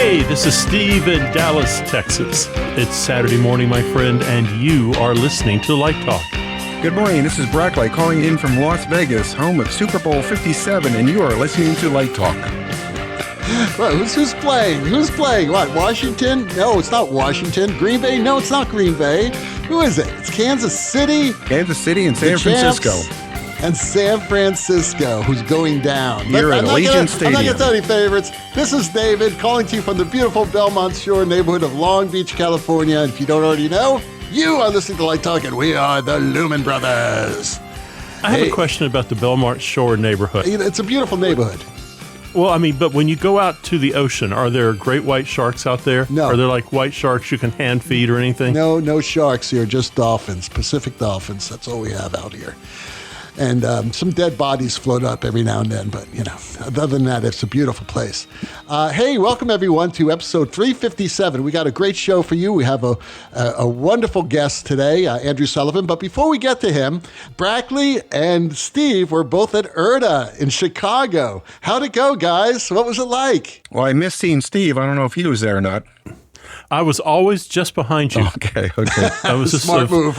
Hey, this is Steve in Dallas, Texas. It's Saturday morning, my friend, and you are listening to Light Talk. Good morning, this is Brackley calling in from Las Vegas, home of Super Bowl 57, and you are listening to Light Talk. Well, who's playing? Who's playing? What, Washington? No, it's not Washington. Green Bay? No, it's not Green Bay. Who is it? It's Kansas City. Kansas City and San Francisco. And San Francisco, who's going down. You're at Allegiant Stadium. I'm not going to tell any favorites. This is David calling to you from the beautiful Belmont Shore neighborhood of Long Beach, California. And if you don't already know, you are listening to Light Talk, and we are the Lumen Brothers. I have a question about the Belmont Shore neighborhood. It's a beautiful neighborhood. Well, I mean, but when you go out to the ocean, are there great white sharks out there? No. Are there like white sharks you can hand feed or anything? No sharks here, just dolphins, Pacific dolphins. That's all we have out here. And some dead bodies float up every now and then, but, other than that, it's a beautiful place. Hey, welcome, everyone, to episode 357. We got a great show for you. We have a wonderful guest today, Andrew Sullivan. But before we get to him, Brackley and Steve were both at URTA in Chicago. How'd it go, guys? What was it like? Well, I missed seeing Steve. I don't know if he was there or not. I was always just behind you. Okay. I was just smart move.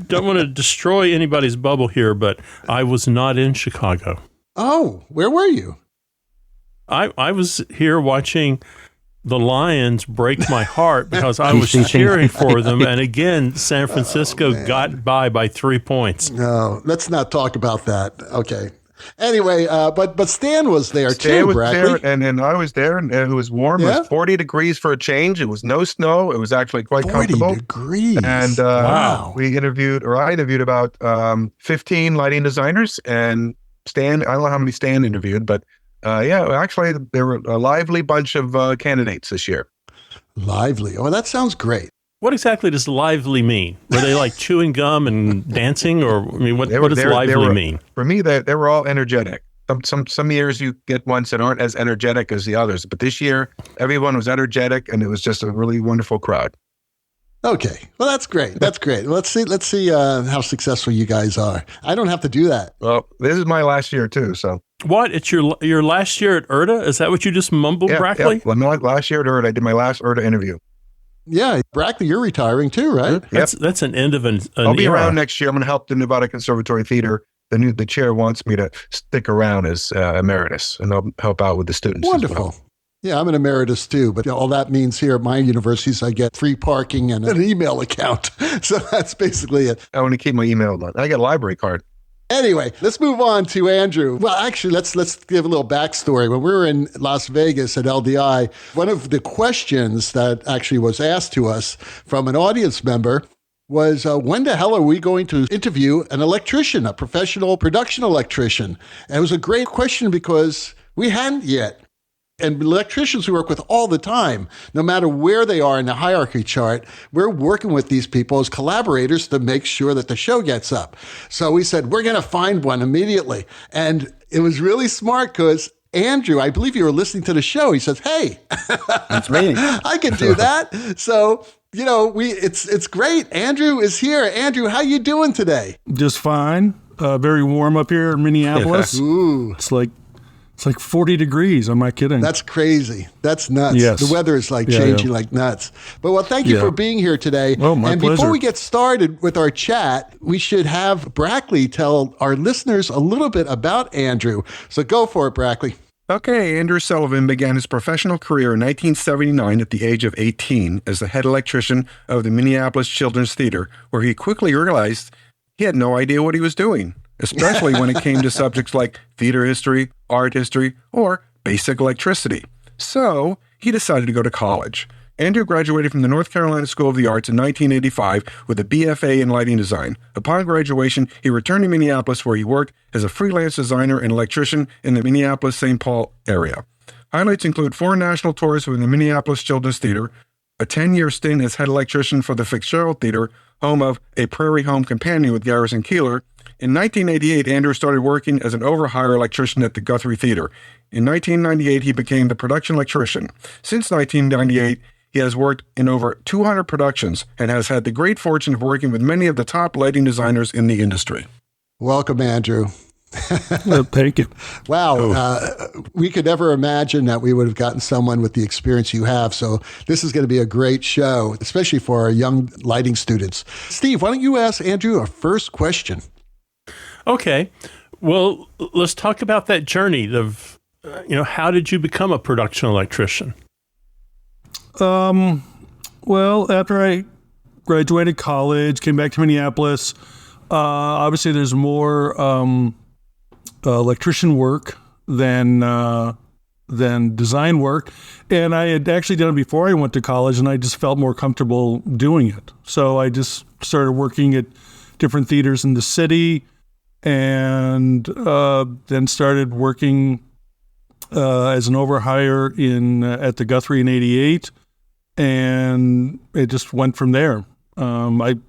Don't want to destroy anybody's bubble here, but I was not in Chicago. Oh, where were you? I was here watching the Lions break my heart because I was cheering for them. And again, San Francisco got by 3 points. No, let's not talk about that. Okay. Anyway, but Stan was there too, Brackley. And I was there, and it was warm. Yeah? It was 40 degrees for a change. It was no snow. It was actually quite 40 comfortable. degrees. And wow. I interviewed about 15 lighting designers, and Stan, I don't know how many Stan interviewed, but actually there were a lively bunch of candidates this year. Lively. Oh, that sounds great. What exactly does lively mean? Were they like chewing gum and dancing, or I mean, what does lively mean? For me, they were all energetic. Some years you get ones that aren't as energetic as the others, but this year everyone was energetic, and it was just a really wonderful crowd. Okay, well that's great. That's great. Let's see how successful you guys are. I don't have to do that. Well, this is my last year too, so. What? It's your last year at URTA? Is that what you just mumbled, Brackley? Yeah. Well, last year at URTA, I did my last URTA interview. Yeah, Brackley, you're retiring too, right? That's an end of an I'll be era. around next year. I'm going to help the Nevada Conservatory Theater. The chair wants me to stick around as emeritus, and I'll help out with the students. Wonderful. As well. Yeah, I'm an emeritus too, but all that means here at my universities, I get free parking and an email account. So that's basically it. I want to keep my email on. I got a library card. Anyway, let's move on to Andrew. Well, actually, let's give a little backstory. When we were in Las Vegas at LDI, one of the questions that actually was asked to us from an audience member was, when the hell are we going to interview an electrician, a professional production electrician? And it was a great question because we hadn't yet. And electricians we work with all the time, no matter where they are in the hierarchy chart, we're working with these people as collaborators to make sure that the show gets up. So we said, we're going to find one immediately. And it was really smart because Andrew, I believe you were listening to the show. He says, hey, that's me. I can do that. So, it's great. Andrew is here. Andrew, how you doing today? Just fine. Very warm up here in Minneapolis. Ooh. It's like 40 degrees. Am I kidding? That's crazy. That's nuts. Yes. The weather is changing like nuts. But thank you for being here today. Oh, my pleasure. Before we get started with our chat, we should have Brackley tell our listeners a little bit about Andrew. So go for it, Brackley. Okay, Andrew Sullivan began his professional career in 1979 at the age of 18 as the head electrician of the Minneapolis Children's Theater, where he quickly realized he had no idea what he was doing, especially when it came to subjects like theater history, art history, or basic electricity. So he decided to go to college. Andrew graduated from the North Carolina School of the Arts in 1985 with a BFA in lighting design. Upon graduation, he returned to Minneapolis, where he worked as a freelance designer and electrician in the Minneapolis-St. Paul area. Highlights include 4 national tours with the Minneapolis Children's Theater, a 10-year stint as head electrician for the Fitzgerald Theater, home of A Prairie Home Companion with Garrison Keillor. In 1988, Andrew started working as an overhire electrician at the Guthrie Theater. In 1998, he became the production electrician. Since 1998, he has worked in over 200 productions and has had the great fortune of working with many of the top lighting designers in the industry. Welcome, Andrew. Thank you. Wow. We could never imagine that we would have gotten someone with the experience you have. So this is going to be a great show, especially for our young lighting students. Steve, why don't you ask Andrew our first question? Okay. Well, let's talk about that journey of, how did you become a production electrician? Well, after I graduated college, came back to Minneapolis, obviously there's more electrician work than design work. And I had actually done it before I went to college, and I just felt more comfortable doing it. So I just started working at different theaters in the city, and then started working as an overhire at the Guthrie in '88, and it just went from there. It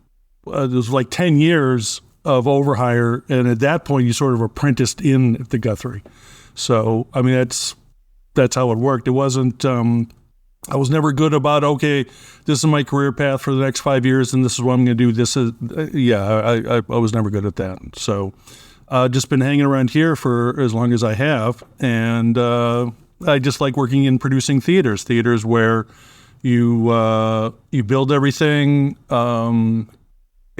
was like 10 years of overhire, and at that point you sort of apprenticed in at the Guthrie. So I mean that's how it worked. It wasn't I was never good about, okay, this is my career path for the next 5 years and this is what I'm going to do. This is I was never good at that. So just been hanging around here for as long as I have, and I just like working in producing theaters where you build everything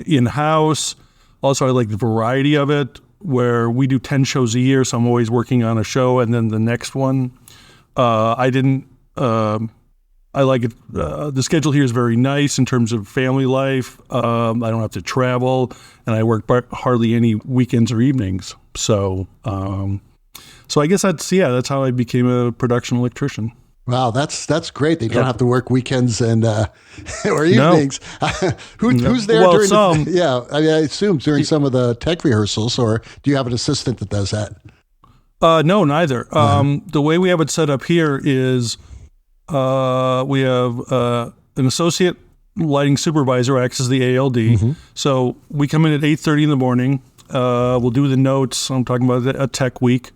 in-house. Also, I like the variety of it, where we do 10 shows a year, so I'm always working on a show and then the next one. I like it. The schedule here is very nice in terms of family life. I don't have to travel, and I work hardly any weekends or evenings. So I guess that's how I became a production electrician. Wow, that's great. They don't have to work weekends and or evenings. No. Who's there during? I assume during some of the tech rehearsals, or do you have an assistant that does that? No, neither. The way we have it set up here is we have an associate lighting supervisor acts as the ALD. Mm-hmm. So we come in at 8:30 in the morning. We'll do the notes. I'm talking about a tech week,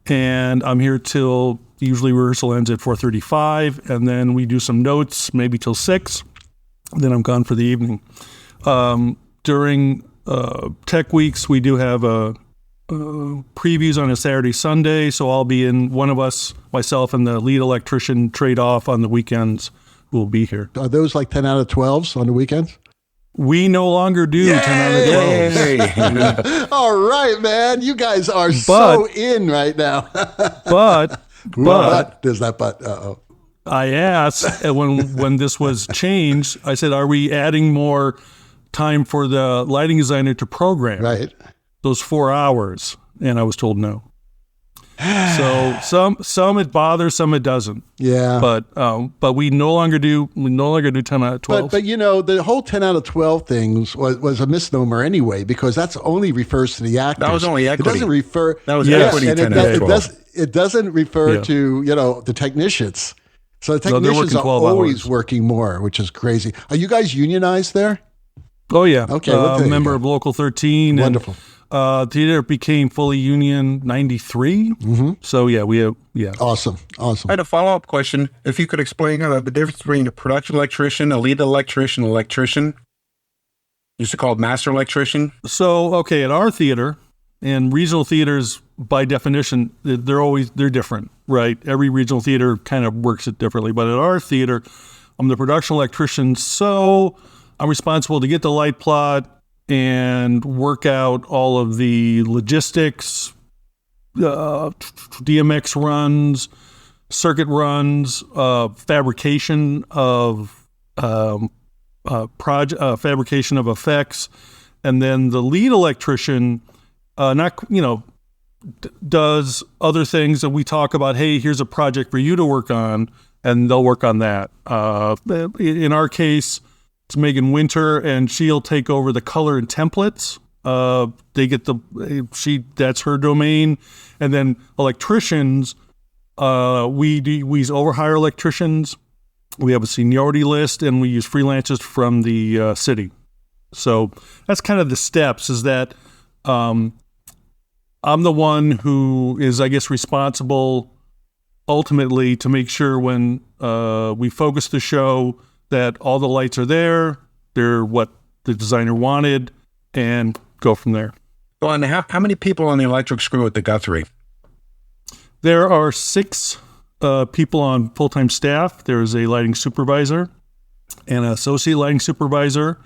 and I'm here till usually rehearsal ends at 4:35, and then we do some notes maybe till 6. Then I'm gone for the evening. During tech weeks, we do have previews on a Saturday, Sunday, so I'll be in. One of us, myself and the lead electrician, trade off on the weekends. We'll be here. Are those like 10 out of 12s on the weekends? We no longer do 10 out of 12. All right, man. You guys are so in right now. But there's that but. Uh-oh. I asked when this was changed, I said, are we adding more time for the lighting designer to program? Right. Those 4 hours. And I was told no. So some it bothers, some it doesn't. Yeah. But we no longer do 10 out of 12. But the whole 10 out of 12 things was a misnomer anyway, because that's only refers to the actors. That was only equity. It doesn't refer. That was equity 10 out of 12. It doesn't refer to the technicians. So the technicians are always working more, which is crazy. Are you guys unionized there? Oh yeah. Okay. What member of Local 13. Wonderful. Theater became fully union 93. Mm-hmm. So we have. Awesome. I had a follow-up question. If you could explain the difference between a production electrician, a lead electrician, used to call it master electrician. So, okay, at our theater, and regional theaters, by definition, they're different, right? Every regional theater kind of works it differently. But at our theater, I'm the production electrician, so I'm responsible to get the light plot and work out all of the logistics, DMX runs, circuit runs, fabrication of fabrication of effects, and then the lead electrician does other things that we talk about. Hey, here's a project for you to work on, and they'll work on that. In our case, it's Megan Winter, and she'll take over the color and templates. That's her domain. And then electricians, we use overhire electricians. We have a seniority list, and we use freelancers from the city. So that's kind of the steps, is that I'm the one who is, I guess, responsible ultimately to make sure when we focus the show that all the lights are there, they're what the designer wanted, and go from there. Well, and how many people on the electrics crew at the Guthrie? There are 6 people on full-time staff. There's a lighting supervisor, an associate lighting supervisor,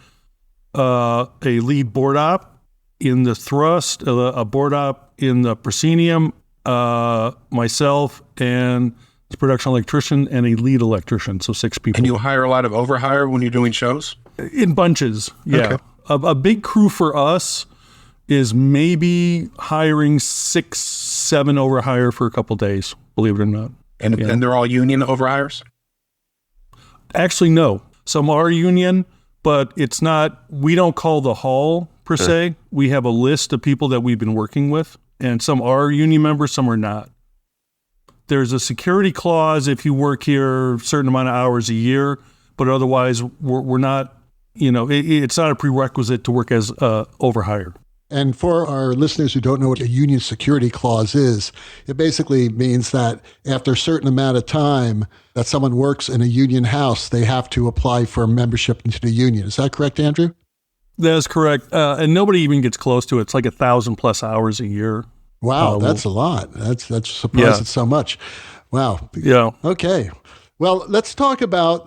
a lead board op in the thrust, a board op in the proscenium, myself, and the production electrician, and a lead electrician, so 6 people. And you hire a lot of overhire when you're doing shows? In bunches, yeah. Okay. A big crew for us is maybe hiring 6, 7 overhire for a couple days, believe it or not. And they're all union overhires? Actually, no. Some are union, but it's not, we don't call the hall per se. We have a list of people that we've been working with, and some are union members, some are not. There's a security clause if you work here a certain amount of hours a year, but otherwise we're not, it's not a prerequisite to work as overhire. And for our listeners who don't know what a union security clause is, it basically means that after a certain amount of time that someone works in a union house, they have to apply for membership into the union. Is that correct, Andrew? That is correct. And nobody even gets close to it. It's like 1,000+ hours a year. Wow, that's a lot. That's surprised it's so much. Wow. Yeah. Okay. Well, let's talk about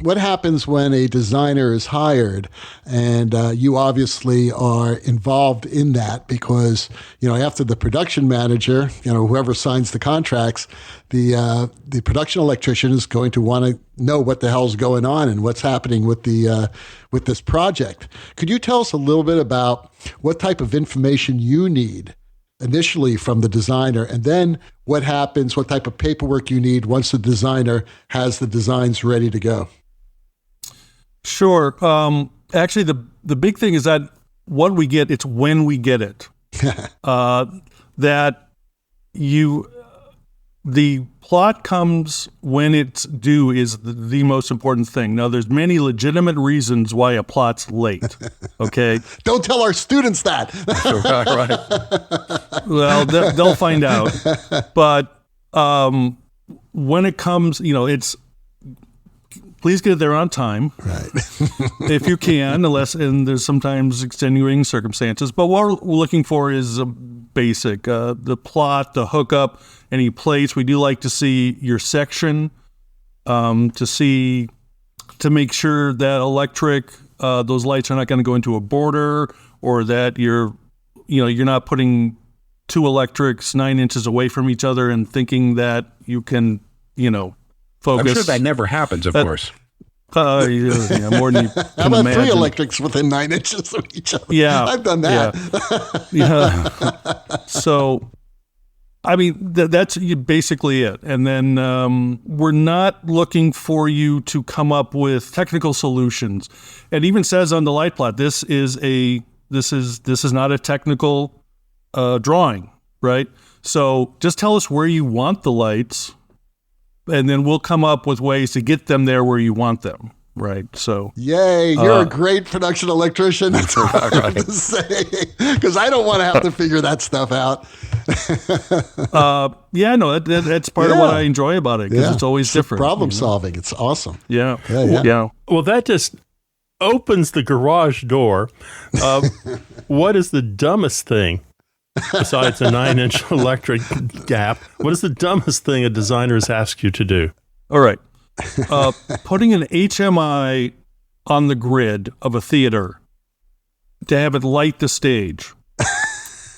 what happens when a designer is hired, and you obviously are involved in that because, after the production manager, whoever signs the contracts, the production electrician is going to want to know what the hell's going on and what's happening with with this project. Could you tell us a little bit about what type of information you need initially from the designer, and then what happens, what type of paperwork you need once the designer has the designs ready to go? Sure. Actually, the big thing is that what we get, it's when we get it. The plot comes when it's due is the most important thing. Now, there's many legitimate reasons why a plot's late, okay? Don't tell our students that. Right. Well, they'll find out. But when it comes, it's please get there on time. Right. If you can, and there's sometimes extenuating circumstances. But what we're looking for is a basic, the plot, the hookup, any plates. We do like to see your section, to make sure that electric, those lights are not going to go into a border, or that you're not putting 2 electrics 9 inches away from each other and thinking that you can, focus. I'm sure that never happens, of course. More than you can How about imagine. 3 electrics within 9 inches of each other? Yeah. I've done that. Yeah. So, I mean, that's basically it. And then we're not looking for you to come up with technical solutions. It even says on the light plot, this is not a technical drawing, right? So just tell us where you want the lights, and then we'll come up with ways to get them there where you want them, right? So, yay! You're a great production electrician. That's what I have to say, because I don't want to have to figure that stuff out. That's part of what I enjoy about it, because it's always different. Problem solving. It's awesome. Yeah. Well, that just opens the garage door. What is the dumbest thing? Besides a 9-inch electric gap, what is the dumbest thing a designer has asked you to do? All right. Putting an HMI on the grid of a theater to have it light the stage.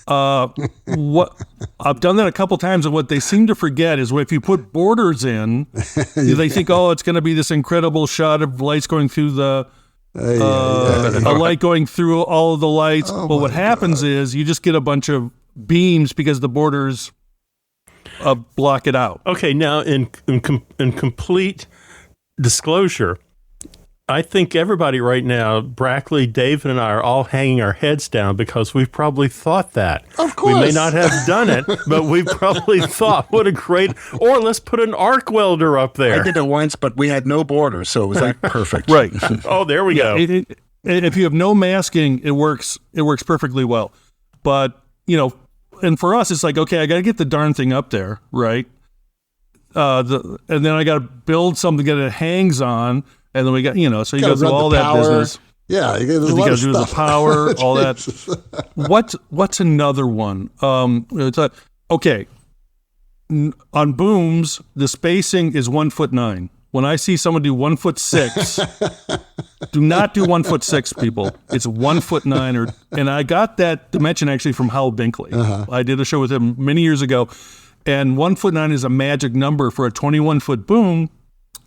What I've done that a couple times, and what they seem to forget is if you put borders in, they think, it's going to be this incredible shot of lights going through a light going through all of the lights. But what happens is you just get a bunch of beams because the borders block it out. Okay, now in complete disclosure, I think everybody right now, Brackley, David, and I are all hanging our heads down because we've probably thought that. Of course. We may not have done it, but we've probably thought, what a great, or let's put an arc welder up there. I did it once, but we had no borders, so it was like perfect. Right. Oh, there we go. If you have no masking, it works perfectly well. But, and for us, it's like, okay, I got to get the darn thing up there, right? And then I got to build something that it hangs on. And then we got, so you go through all that business. Yeah, there's a you lot got of to do the stuff. power, all that. What's another one? Okay, on booms, the spacing is 1'9". When I see someone do 1'6", do not do 1'6", people. It's 1'9", and I got that dimension actually from Howell Binkley. I did a show with him many years ago, and 1'9" is a magic number for a 21-foot boom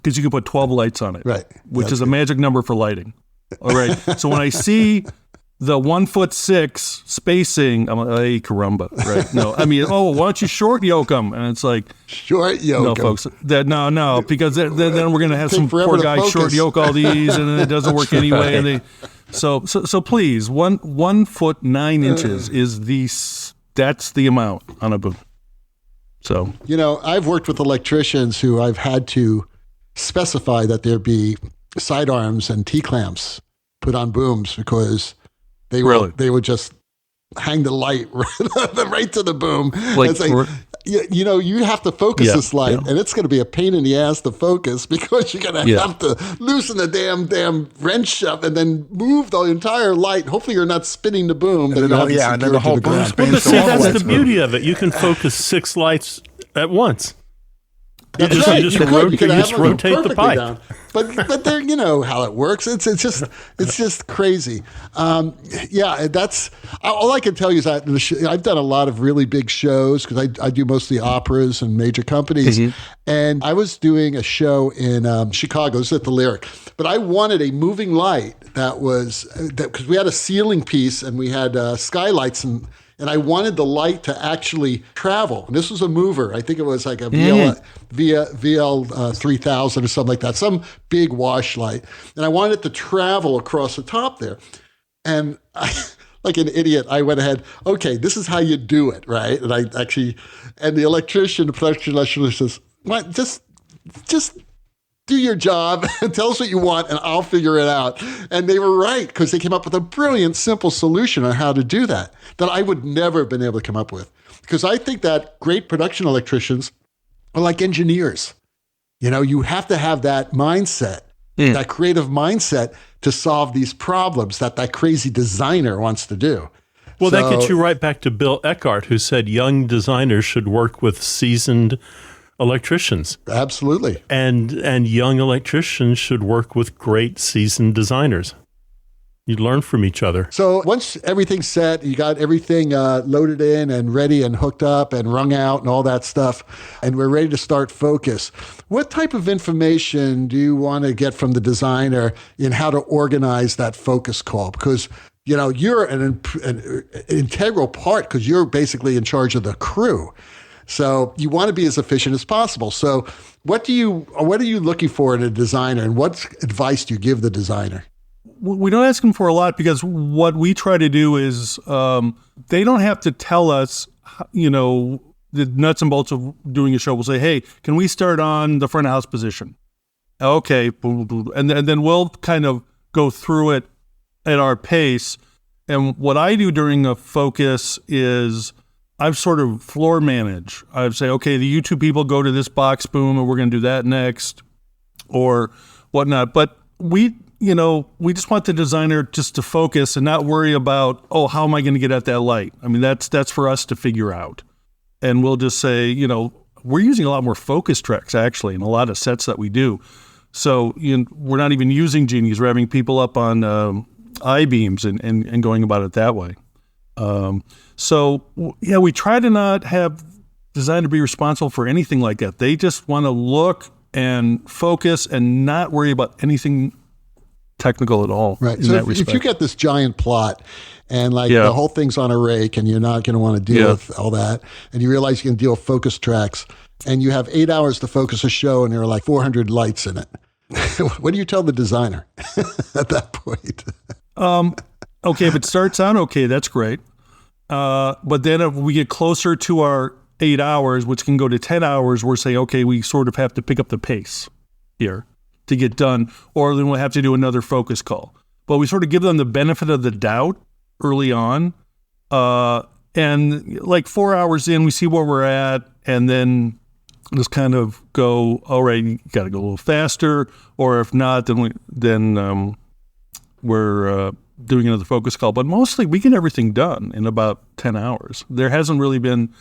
because you can put 12 lights on it, Right. which is a magic number for lighting. All right. So when I see the 1'6" spacing, I'm like, hey, caramba, right? No, I mean, why don't you short yoke them? And it's like, Short-Yoking. no, folks, no, because then we're going to have some forever poor to guy focus. short yoke all these, and then it doesn't work anyway. And so please, 1 foot 9 inches is that's the amount on a boom. So I've worked with electricians who I've had to specify that there be sidearms and T-clamps put on booms because they would just hang the light right to the boom. It's like, you have to focus this light, and it's going to be a pain in the ass to focus because you're going to have to loosen the damn wrench up and then move the entire light. Hopefully, you're not spinning the boom. And then the whole boom spins. But see, that's the beauty of it. You can focus 6 lights at once. You just rotate the pipe. Down. But there, how it works. It's just crazy. That's all I can tell you is that I've done a lot of really big shows because I do mostly operas and major companies. Mm-hmm. And I was doing a show in Chicago. This is at the Lyric, but I wanted a moving light because we had a ceiling piece and we had skylights and I wanted the light to actually travel. And this was a mover. I think it was like a VL 3000 or something like that, some big wash light. And I wanted it to travel across the top there. And I, like an idiot, I went ahead, okay, this is how you do it, right? And the electrician, the production electrician says, what, just do your job, tell us what you want, and I'll figure it out. And they were right, because they came up with a brilliant, simple solution on how to do that I would never have been able to come up with. Because I think that great production electricians are like engineers. You have to have that mindset, that creative mindset to solve these problems that crazy designer wants to do. Well, that gets you right back to Bill Eckhart, who said young designers should work with seasoned electricians. Absolutely. And young electricians should work with great seasoned designers. You learn from each other. So once everything's set, you got everything loaded in and ready and hooked up and wrung out and all that stuff, and we're ready to start focus. What type of information do you want to get from the designer in how to organize that focus call? Because you're an integral part because you're basically in charge of the crew. So you want to be as efficient as possible. So what are you looking for in a designer, and what advice do you give the designer? We don't ask them for a lot because what we try to do is they don't have to tell us, the nuts and bolts of doing a show. We'll say, hey, can we start on the front of house position? Okay, and then we'll kind of go through it at our pace. And what I do during a focus is I've sort of floor manage. I'd say, okay, you two people go to this box boom and we're going to do that next or whatnot. But we just want the designer just to focus and not worry about, how am I going to get at that light? I mean, that's for us to figure out. And we'll just say, we're using a lot more focus tracks actually in a lot of sets that we do. So we're not even using genies. We're having people up on I-beams and going about it that way. We try to not have designer be responsible for anything like that. They just want to look and focus and not worry about anything technical at all. Right. In so that respect. If you get this giant plot and the whole thing's on a rake and you're not going to want to deal with all that, and you realize you can deal with focus tracks, and you have 8 hours to focus a show and there are like 400 lights in it, what do you tell the designer at that point? Okay, if it starts out okay, that's great. But then if we get closer to our 8 hours, which can go to 10 hours, we're saying, okay, we sort of have to pick up the pace here to get done, or then we'll have to do another focus call. But we sort of give them the benefit of the doubt early on. And like 4 hours in, we see where we're at, and then just kind of go, all right, you got to go a little faster, or if not, then we're doing another focus call. But mostly we get everything done in about 10 hours. There hasn't really been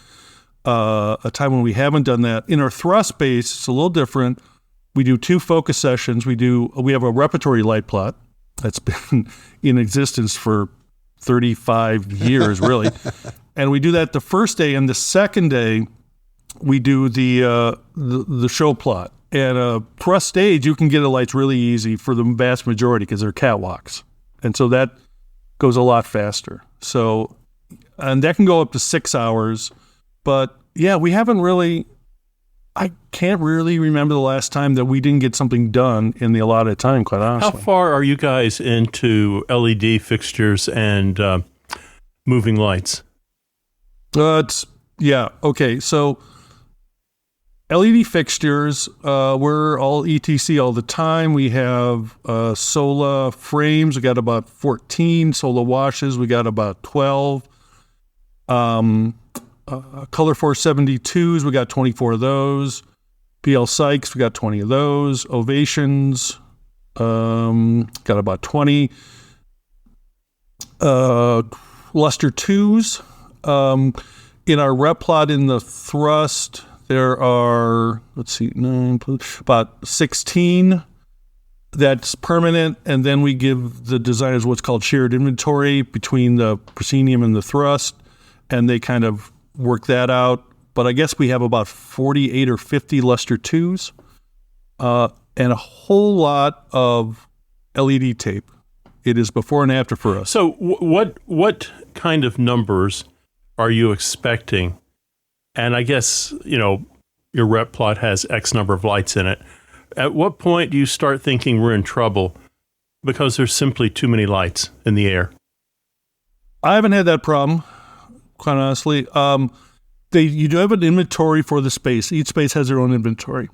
a time when we haven't done that. In our thrust base, it's a little different. We do 2 focus sessions. We have a repertory light plot that's been in existence for 35 years, really. And we do that the first day, and the second day we do the show plot. At a thrust stage, you can get the lights really easy for the vast majority because they're catwalks. And so that goes a lot faster. So, and that can go up to 6 hours. But yeah, we haven't really, I can't really remember the last time that we didn't get something done in the allotted time, quite honestly. How far are you guys into LED fixtures and moving lights? Okay. So LED fixtures, we're all ETC all the time. We have Sola frames. We got about 14. Sola washes. We got about 12. Color Force 72s. We got 24 of those. PL Sykes. We got 20 of those. Ovations. Got about 20. Luster 2s. In our rep plot in the thrust, there are, about 16 that's permanent, and then we give the designers what's called shared inventory between the proscenium and the thrust, and they kind of work that out. But I guess we have about 48 or 50 luster 2s and a whole lot of LED tape. It is before and after for us. So what kind of numbers are you expecting? And I guess, your rep plot has X number of lights in it. At what point do you start thinking we're in trouble because there's simply too many lights in the air? I haven't had that problem, quite honestly. You do have an inventory for the space. Each space has their own inventory.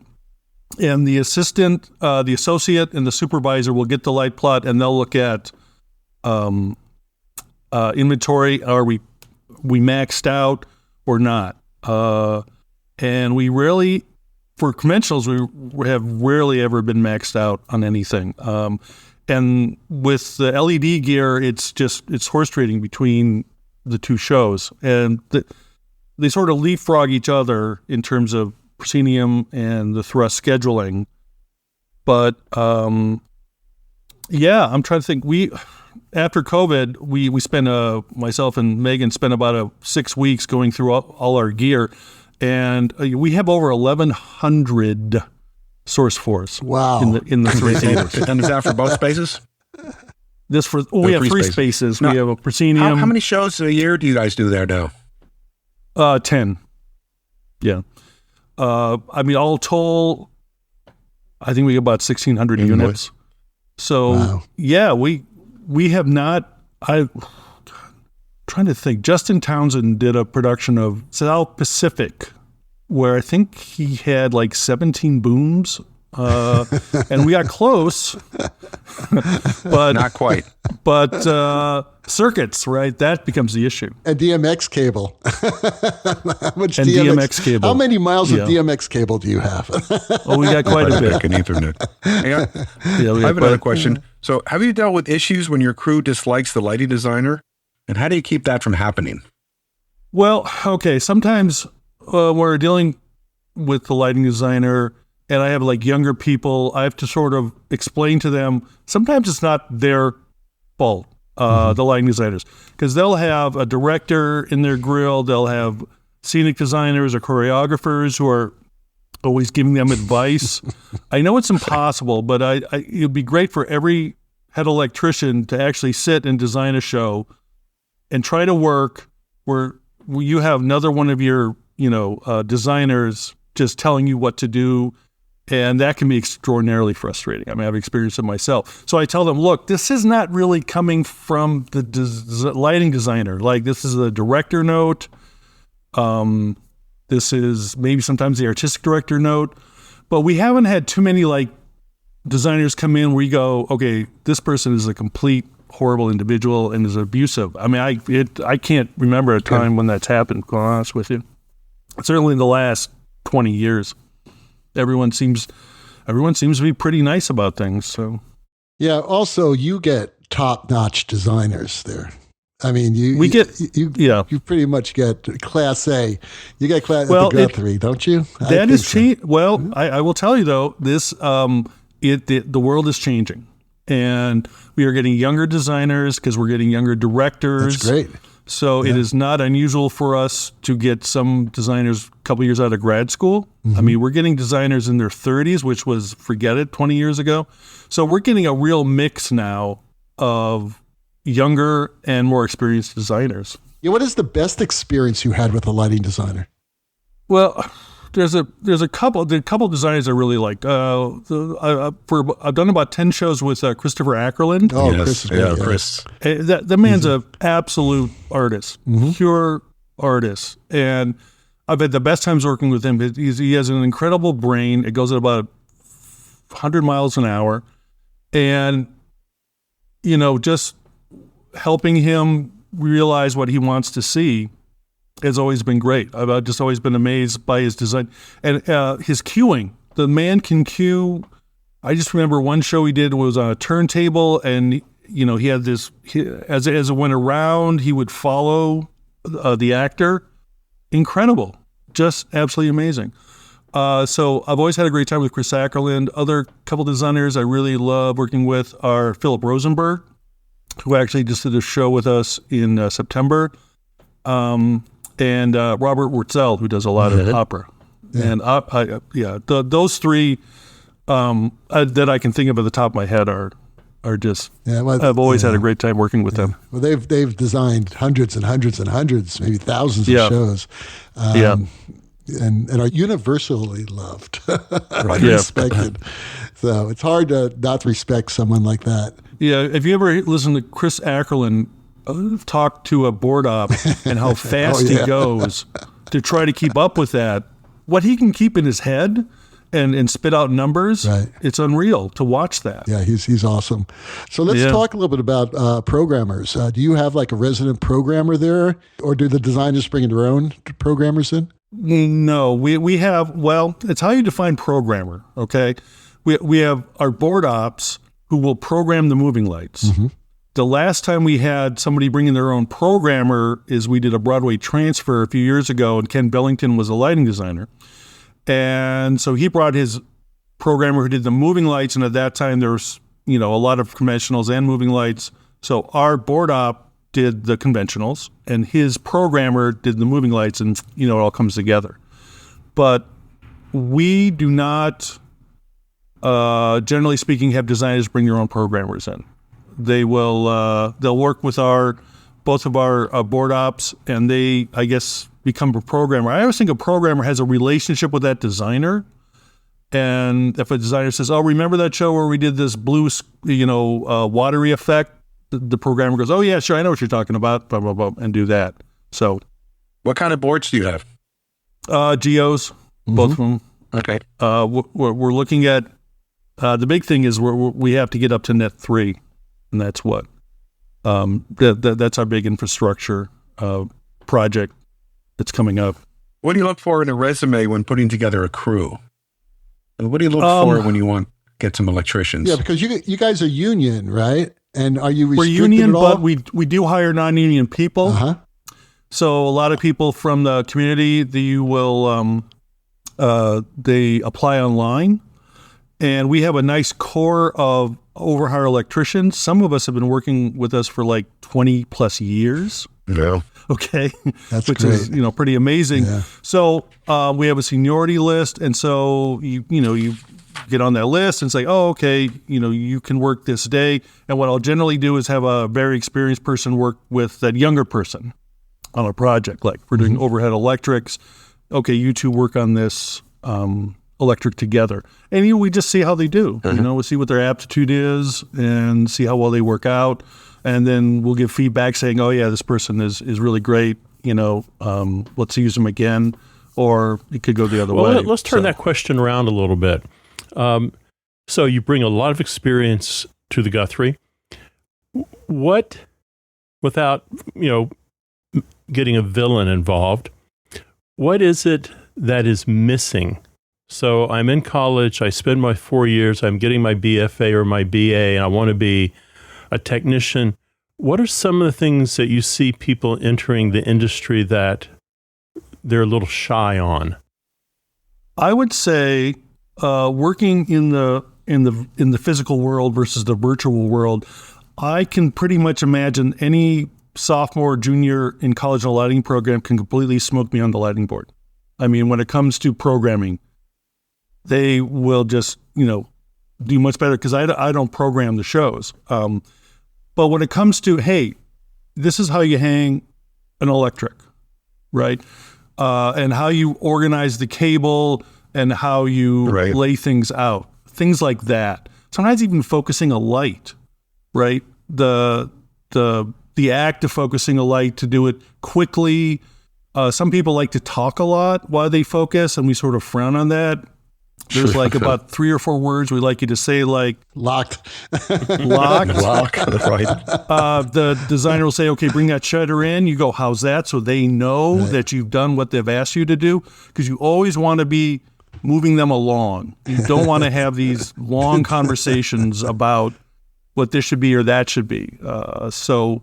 And the assistant, the associate, and the supervisor will get the light plot, and they'll look at inventory. Are we maxed out or not? And we rarely, for conventionals, we have rarely ever been maxed out on anything. And with the LED gear, it's horse trading between the two shows. And they sort of leapfrog each other in terms of proscenium and the thrust scheduling. But, I'm trying to think. After COVID, we spent, myself and Megan spent about 6 weeks going through all our gear, and we have over 1,100 source force. Wow! In the 3 theaters. And is that for both spaces? We have 3 spaces. Now, we have a proscenium. How many shows a year do you guys do there now? 10. Yeah. All told, I think we get about 1,600 units. So, wow. Yeah, we have not. I'm trying to think. Justin Townsend did a production of South Pacific, where I think he had like 17 booms, and we got close, but not quite. But circuits, right? That becomes the issue. And DMX cable. How much and DMX cable? How many miles of DMX cable do you have? Oh, we got quite a bit. And Ethernet. I have another question. So, have you dealt with issues when your crew dislikes the lighting designer, and how do you keep that from happening? Well, okay. Sometimes we're dealing with the lighting designer, and I have like younger people. I have to sort of explain to them. Sometimes it's not their fault, the lighting designers, because they'll have a director in their grill. They'll have scenic designers or choreographers who are always giving them advice. I know it's impossible, but it'd be great for every head electrician to actually sit and design a show and try to work where you have another one of your, designers just telling you what to do. And that can be extraordinarily frustrating. I mean, I've experienced it myself. So I tell them, look, this is not really coming from the lighting designer. Like, this is a director note. This is maybe sometimes the artistic director note. But we haven't had too many, designers come in where you go, okay, this person is a complete horrible individual and is abusive. I mean, I can't remember a time when that's happened, to be honest with you. Certainly in the last 20 years. Everyone seems to be pretty nice about things. So, yeah. Also, you get top-notch designers there. I mean, you pretty much get Class A. You get Class at the Guthrie, don't you? That is changing. Well, I will tell you though, this the world is changing, and we are getting younger designers because we're getting younger directors. That's great. So it is not unusual for us to get some designers a couple years out of grad school. Mm-hmm. I mean, we're getting designers in their 30s, which was, forget it, 20 years ago. So we're getting a real mix now of younger and more experienced designers. Yeah, what is the best experience you had with a lighting designer? Well, there's a couple. The couple designers I really like. I've done about 10 shows with Christopher Ackerland. Oh, yes. Chris. That man's an absolute artist, pure artist, and I've had the best times working with him. He has an incredible brain. It goes at about 100 miles an hour, and just helping him realize what he wants to see has always been great. I've just always been amazed by his design and his cueing. The man can cue. I just remember one show he did was on a turntable, and he had this. As it went around, he would follow the actor. Incredible, just absolutely amazing. So I've always had a great time with Chris Ackerland. Other couple designers I really love working with are Philip Rosenberg, who actually just did a show with us in September, and Robert Wurtzel, who does a lot of opera. Yeah. And those three that I can think of at the top of my head are just. Yeah, well, I've always had a great time working with them. Well, they've designed hundreds and hundreds and hundreds, maybe thousands of shows. And are universally loved, respected. So it's hard to not respect someone like that. Yeah, if you ever listen to Chris Ackerland talk to a board op and how fast he goes to try to keep up with that, what he can keep in his head and spit out numbers, it's unreal to watch that. Yeah, he's awesome. So let's talk a little bit about programmers. Do you have like a resident programmer there, or do the designers bring their own programmers in? No, we have, well, it's how you define programmer, okay? We have our board ops who will program the moving lights. Mm-hmm. The last time we had somebody bringing their own programmer is we did a Broadway transfer a few years ago, and Ken Billington was a lighting designer. And so he brought his programmer who did the moving lights, and at that time there was, a lot of conventionals and moving lights. So our board op did the conventionals, and his programmer did the moving lights, and it all comes together. But we do not, generally speaking, have designers bring their own programmers in. They will they'll work with both of our board ops, and they, I guess, become a programmer. I always think a programmer has a relationship with that designer. And if a designer says, "Oh, remember that show where we did this blue, watery effect?" The programmer goes, "Oh yeah, sure, I know what you're talking about," blah blah blah, and do that. So, what kind of boards do you have? Geos, both of them. Okay. We're looking at the big thing is we have to get up to Net 3, and that's what that's our big infrastructure project that's coming up. What do you look for in a resume when putting together a crew? And what do you look for when you want to get some electricians? Yeah, because you guys are union, right? And are you restricted We're union, at all? but we do hire non-union people. Uh-huh. So a lot of people from the community, they apply online, and we have a nice core of overhire electricians. Some of us have been working with us for like 20 plus years. Yeah. Okay. That's which great. is, pretty amazing. Yeah. So we have a seniority list, and so you get on that list and say, "Oh, okay, you can work this day." And what I'll generally do is have a very experienced person work with that younger person on a project. Like we're doing overhead electrics. Okay, you two work on this electric together, and we just see how they do. We'll see what their aptitude is and see how well they work out, and then we'll give feedback saying, "Oh yeah, this person is really great. Let's use them again," or it could go the other way. Let's turn that question around a little bit. So you bring a lot of experience to the Guthrie. What, without getting a villain involved, what is it that is missing? So I'm in college, I spend my 4 years, I'm getting my BFA or my BA, and I want to be a technician. What are some of the things that you see people entering the industry that they're a little shy on? I would say working in the physical world versus the virtual world, I can pretty much imagine any sophomore or junior in college in a lighting program can completely smoke me on the lighting board. I mean, when it comes to programming, they will just, do much better because I don't program the shows. But when it comes to, hey, this is how you hang an electric, right? And how you organize the cable and how you lay things out, things like that. Sometimes even focusing a light, right? The act of focusing a light to do it quickly. Some people like to talk a lot while they focus, and we sort of frown on that. There's about 3 or 4 words we like you to say, like locked. Lock. That's right. The designer will say, okay, bring that shutter in. You go, how's that? So they know that you've done what they've asked you to do, because you always want to be moving them along. You don't want to have these long conversations about what this should be or that should be. So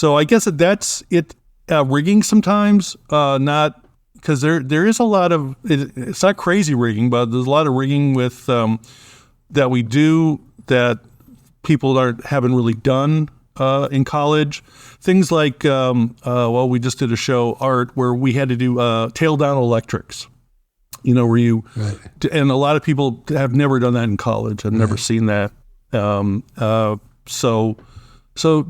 I guess that's it. Rigging sometimes, not because there is a lot of, it's not crazy rigging, but there's a lot of rigging with that we do that people haven't really done in college. Things like, we just did a show, Art, where we had to do tail down electrics. Where you, and a lot of people have never done that in college. I've never seen that. So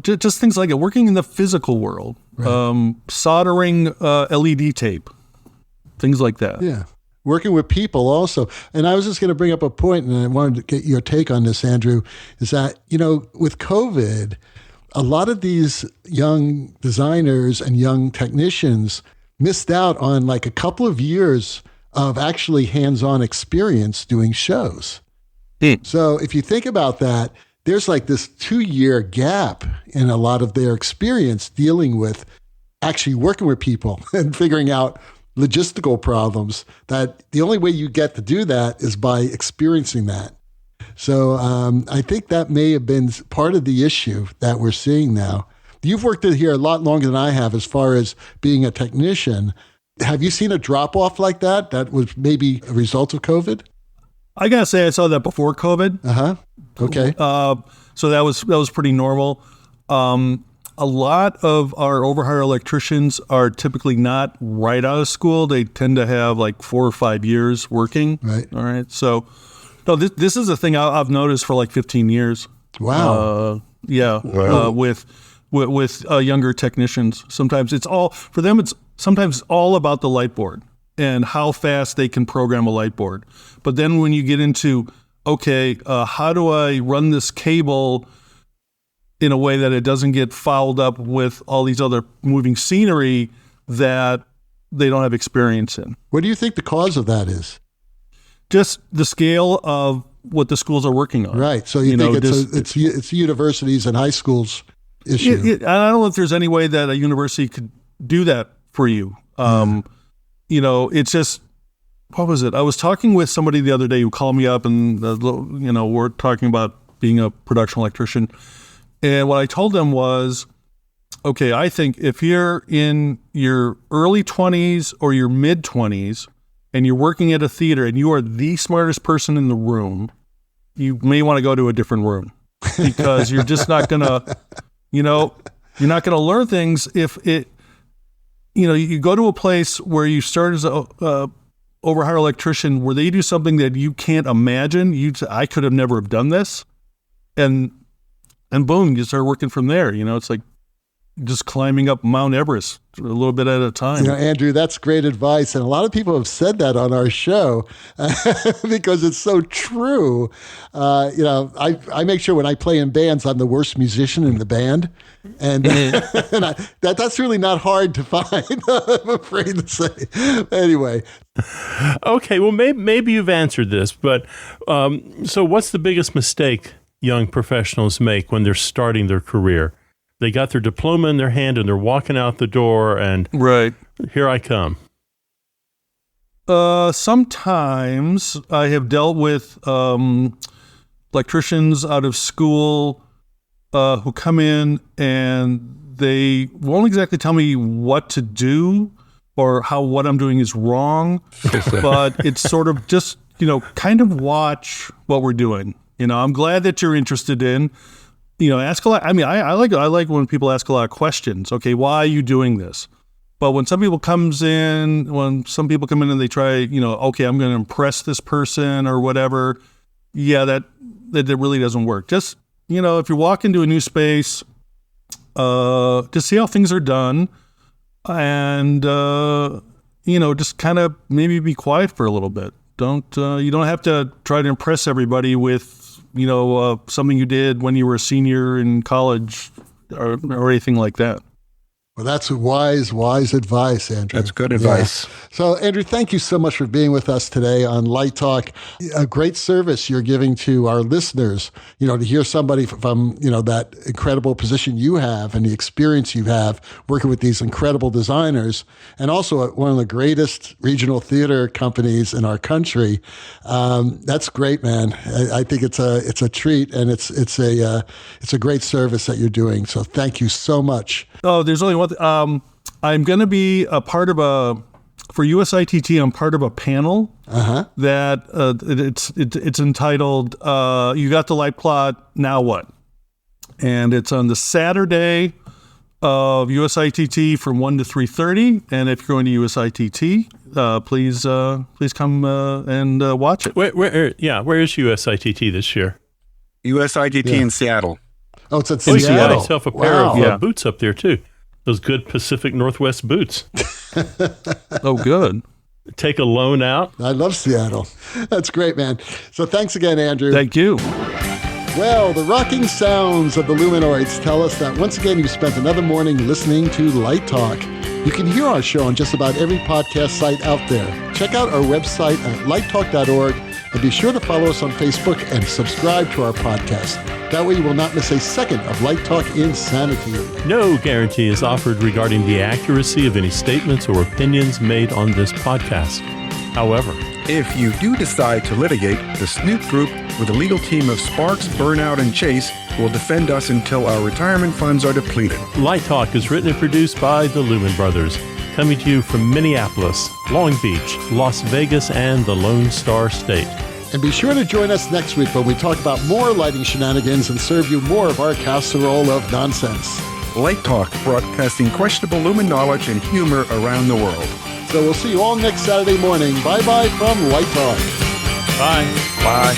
just things like it, working in the physical world, soldering LED tape, things like that. Yeah. Working with people also. And I was just going to bring up a point, and I wanted to get your take on this, Andrew, is that, with COVID, a lot of these young designers and young technicians missed out on like a couple of years of actually hands-on experience doing shows. So if you think about that, there's like this 2-year gap in a lot of their experience dealing with actually working with people and figuring out logistical problems, that the only way you get to do that is by experiencing that. So I think that may have been part of the issue that we're seeing now. You've worked in here a lot longer than I have as far as being a technician. Have you seen a drop-off like that was maybe a result of COVID? I gotta say, I saw that before COVID. Okay. So that was pretty normal. A lot of our overhire electricians are typically not right out of school. They tend to have like 4 or 5 years working. Right. All right. So, no, this is a thing I've noticed for like 15 years. Wow. With younger technicians. Sometimes it's all for them. It's sometimes all about the light board and how fast they can program a light board. But then when you get into, okay, how do I run this cable in a way that it doesn't get fouled up with all these other moving scenery that they don't have experience in? What do you think the cause of that is? Just the scale of what the schools are working on. Right. So you think it's universities and high schools issue. I don't know if there's any way that a university could do that for you. It's just, what was it? I was talking with somebody the other day who called me up, and we're talking about being a production electrician. And what I told them was, okay, I think if you're in your early 20s or your mid 20s and you're working at a theater and you are the smartest person in the room, you may want to go to a different room, because you're just not going to, you're not going to learn things if it, you go to a place where you start as a overhire electrician where they do something that you can't imagine. I could have never have done this. And boom, you start working from there. It's like just climbing up Mount Everest a little bit at a time. Andrew, that's great advice. And a lot of people have said that on our show because it's so true. I make sure when I play in bands, I'm the worst musician in the band. And, that's really not hard to find, I'm afraid to say. Anyway. Okay, well, maybe you've answered this, but so what's the biggest mistake young professionals make when they're starting their career? They got their diploma in their hand and they're walking out the door and here I come. Sometimes I have dealt with electricians out of school who come in and they won't exactly tell me what to do or how what I'm doing is wrong, but it's sort of just, kind of watch what we're doing. I'm glad that you're interested in, ask a lot. I mean, I like when people ask a lot of questions. Okay, why are you doing this? But when some people come in and they try, okay, I'm going to impress this person or whatever. Yeah, that really doesn't work. Just, if you walk into a new space, just see how things are done and, just kind of maybe be quiet for a little bit. You don't have to try to impress everybody with, something you did when you were a senior in college or anything like that. Well, that's wise advice, Andrew. That's good advice. Yeah. So, Andrew, thank you so much for being with us today on Light Talk. A great service you're giving to our listeners, to hear somebody from, that incredible position you have and the experience you have working with these incredible designers, and also at one of the greatest regional theater companies in our country. That's great, man. I think it's a treat, and it's a great service that you're doing. So, thank you so much. Oh, there's only one thing. I'm going to be a part of for USITT, I'm part of a panel that it's entitled, You Got the Light Plot, Now What? And it's on the Saturday of USITT from 1 to 3:30. And if you're going to USITT, please come and watch it. Where is USITT this year? USITT in Seattle. Oh, it's at You Seattle. got yourself a pair of boots up there, too. Those good Pacific Northwest boots. Oh, good. Take a loan out. I love Seattle. That's great, man. So thanks again, Andrew. Thank you. Well, the rocking sounds of the Lumenoids tell us that once again you've spent another morning listening to Light Talk. You can hear our show on just about every podcast site out there. Check out our website at lighttalk.org and be sure to follow us on Facebook and subscribe to our podcast. That way you will not miss a second of Light Talk insanity. No guarantee is offered regarding the accuracy of any statements or opinions made on this podcast. However, if you do decide to litigate, the Snoop Group, with a legal team of Sparks, Burnout, and Chase, will defend us until our retirement funds are depleted. Light Talk is written and produced by the Lumen Brothers, coming to you from Minneapolis, Long Beach, Las Vegas, and the Lone Star State. And be sure to join us next week when we talk about more lighting shenanigans and serve you more of our casserole of nonsense. Light Talk, broadcasting questionable lumen knowledge and humor around the world. So we'll see you all next Saturday morning. Bye-bye from Light Talk. Bye. Bye.